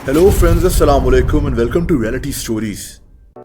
Hello friends, अस्सलाम वालेकुम and welcome to reality stories.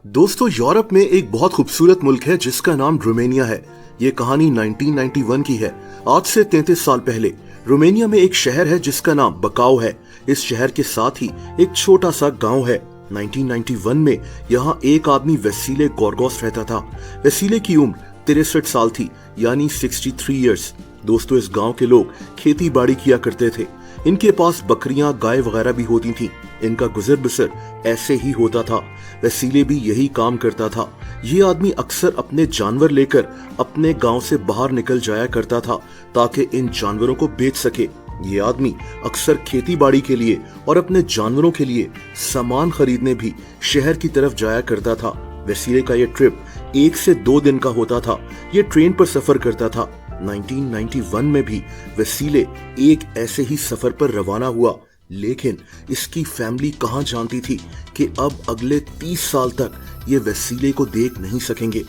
दोस्तों, यूरोप में एक बहुत खूबसूरत मुल्क है जिसका नाम रोमानिया है। ये कहानी 1991 की है। आज से 33 साल पहले रोमानिया में एक शहर है जिसका नाम बकाओ है। इस शहर के साथ ही एक छोटा सा गांव है। 1991 में यहाँ एक आदमी वसीले गोरगोस रहता था। वसीले की उम्र 63 साल थी, यानी 63 इयर्स। दोस्तों, इस गांव के लोग खेती बाड़ी किया करते थे। इनके पास बकरियां, गाय वगैरह भी होती थीं। इनका गुजर बसर ऐसे ही होता था। वसीले भी यही काम करता था। ये आदमी अक्सर अपने जानवर लेकर अपने गांव से बाहर निकल जाया करता था ताकि इन जानवरों को बेच सके। ये आदमी अक्सर खेती बाड़ी के लिए और अपने जानवरों के लिए सामान खरीदने भी शहर की तरफ जाया करता था। वसीले का ये ट्रिप 1 से 2 दिन का होता था। ये ट्रेन पर सफर करता था। 1991 में भी वसीले एक ऐसे ही सफर पर रवाना हुआ, लेकिन इसकी फैमिली कहां जानती थी कि अब अगले 30 साल तक ये वसीले को देख नहीं सकेंगे।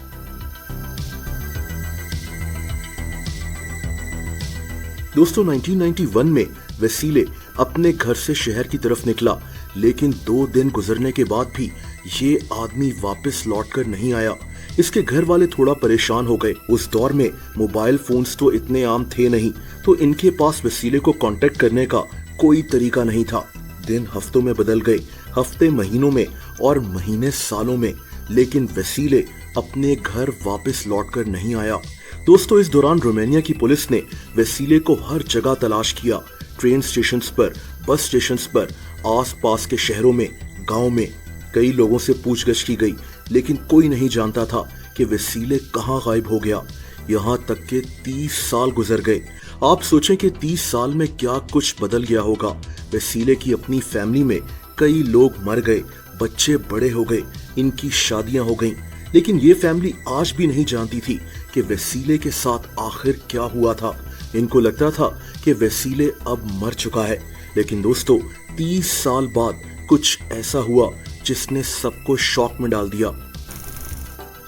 दोस्तों, 1991 में वसीले अपने घर से शहर की तरफ निकला, लेकिन 2 दिन गुजरने के बाद भी ये आदमी वापस लौटकर नहीं आया। इसके घर वाले थोड़ा परेशान हो गए। उस दौर में मोबाइल फोन्स तो इतने आम थे नहीं, तो इनके पास वसीले को कांटेक्ट करने का कोई तरीका नहीं था। दिन हफ्तों में बदल गए, हफ्ते महीनों में और महीने सालों में, लेकिन वसीले अपने घर वापस लौटकर नहीं आया। दोस्तों, इस दौरान रोमानिया की पुलिस ने वसीले को हर जगह तलाश किया। ट्रेन स्टेशंस पर, बस स्टेशंस पर, आसपास के शहरों में, गांव में कई लोगों से पूछगछ की गई, लेकिन कोई नहीं जानता था कि वसीले कहां गायब हो गया। यहाँ तक के 30 साल गुजर गए। आप सोचें कि 30 साल में क्या कुछ बदल गया होगा। वसीले की अपनी फैमिली में कई लोग मर गए, बच्चे बड़े हो गए, इनकी शादियां हो गईं, लेकिन ये फैमिली आज भी नहीं जानती थी कि वसीले के साथ आखिर क्या हुआ था। इनको लगता था कि वसीले अब मर चुका है, लेकिन दोस्तों, 30 साल बाद कुछ ऐसा हुआ जिसने सबको शॉक में डाल दिया।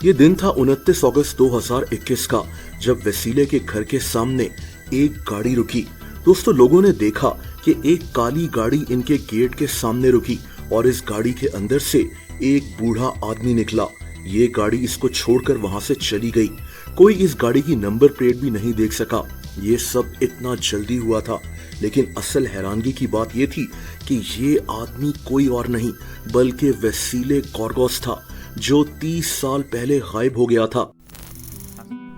ये दिन था 29 अगस्त 2021 का, जब वसीले के घर के सामने एक गाड़ी रुकी। दोस्तों, लोगों ने देखा कि एक काली गाड़ी इनके गेट के सामने रुकी और इस गाड़ी के अंदर से एक बूढ़ा आदमी निकला। ये गाड़ी इसको छोड़कर वहां से चली गई। कोई इस गाड़ी की नंबर प्लेट भी नहीं देख सका। ये सब इतना जल्दी हुआ था, लेकिन असल हैरानगी की बात ये थी कि ये आदमी कोई और नहीं बल्कि वसीले गोरगोस था, जो 30 साल पहले गायब हो गया था।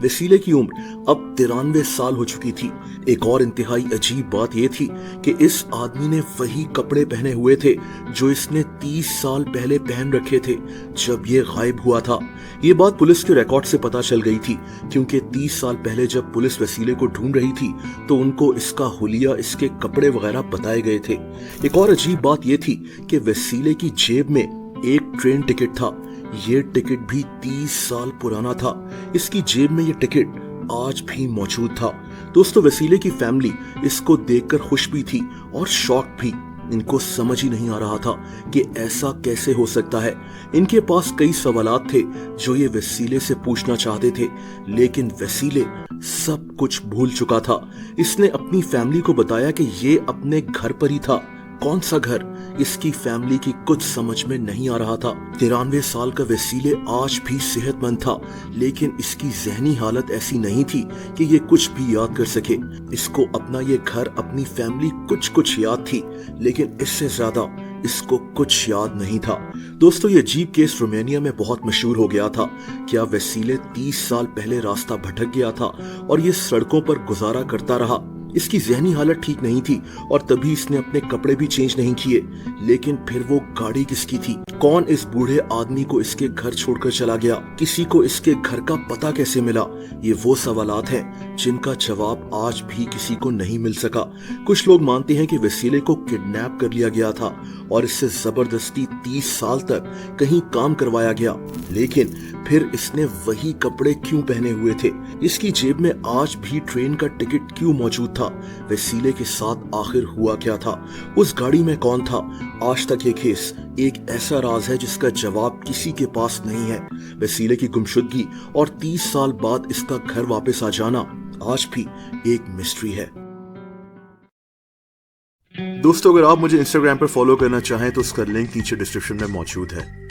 वसीले की उम्र अब 93 साल हो चुकी थी। एक और इंतहाई अजीब बात यह थी कि इस आदमी ने वही कपड़े पहने हुए थे जो इसने 30 साल पहले पहन रखे थे जब ये गायब हुआ था। ये बात पुलिस के रिकॉर्ड से पता चल गई थी, क्योंकि 30 साल पहले जब पुलिस वसीले को ढूंढ रही थी तो उनको इसका हुलिया, इसके कपड़े वगैरह बताए गए थे। एक और अजीब बात यह थी कि वसीले की जेब में एक ट्रेन टिकट था। ये टिकट भी 30 साल पुराना था। इसकी जेब में ये टिकट आज भी मौजूद था। दोस्तों, वसीले की फैमिली इसको देखकर खुश भी थी और शॉक भी। इनको समझ ही नहीं आ रहा था कि ऐसा कैसे हो सकता है। इनके पास कई सवालात थे जो ये वसीले से पूछना चाहते थे, लेकिन वसीले सब कुछ भूल चुका था। इसने अपनी फैमिली को बताया कि ये अपने घर पर ही था। कौन सा घर, इसकी फैमिली की कुछ समझ में नहीं आ रहा था। 93 साल का वसीले आज भी सेहतमंद था, लेकिन इसकी जहनी हालत ऐसी नहीं थी कि ये कुछ भी याद कर सके। इसको अपना ये घर, अपनी फैमिली कुछ याद थी, लेकिन इससे ज्यादा इसको कुछ याद नहीं था। दोस्तों, ये अजीब केस रोमानिया में बहुत मशहूर हो गया था। क्या वसीले 30 साल पहले रास्ता भटक गया था और ये सड़कों पर गुजारा करता रहा। इसकी जहनी हालत ठीक नहीं थी और तभी इसने अपने कपड़े भी चेंज नहीं किए, लेकिन फिर वो गाड़ी किसकी थी? कौन इस बूढ़े आदमी को इसके घर छोड़कर चला गया? किसी को इसके घर का पता कैसे मिला? ये वो सवालात हैं जिनका जवाब आज भी किसी को नहीं मिल सका। कुछ लोग मानते हैं कि वसीले को किडनैप कर लिया गया था और इससे जबरदस्ती 30 साल तक कहीं काम करवाया गया, लेकिन फिर इसने वही कपड़े क्यों पहने हुए थे? इसकी जेब में आज भी ट्रेन का टिकट क्यों मौजूद था? वसीले के साथ आखिर हुआ क्या था? उस गाड़ी में कौन था? आज तक ये केस एक ऐसा राज है जिसका जवाब किसी के पास नहीं है। वसीले की गुमशुदगी और 30 साल बाद इसका घर वापस आ जाना आज भी एक मिस्ट्री है। दोस्तों, अगर आप मुझे इंस्टाग्राम पर फॉलो करना चाहें तो उसका लिंक नीचे डिस्क्रिप्शन में मौजूद है।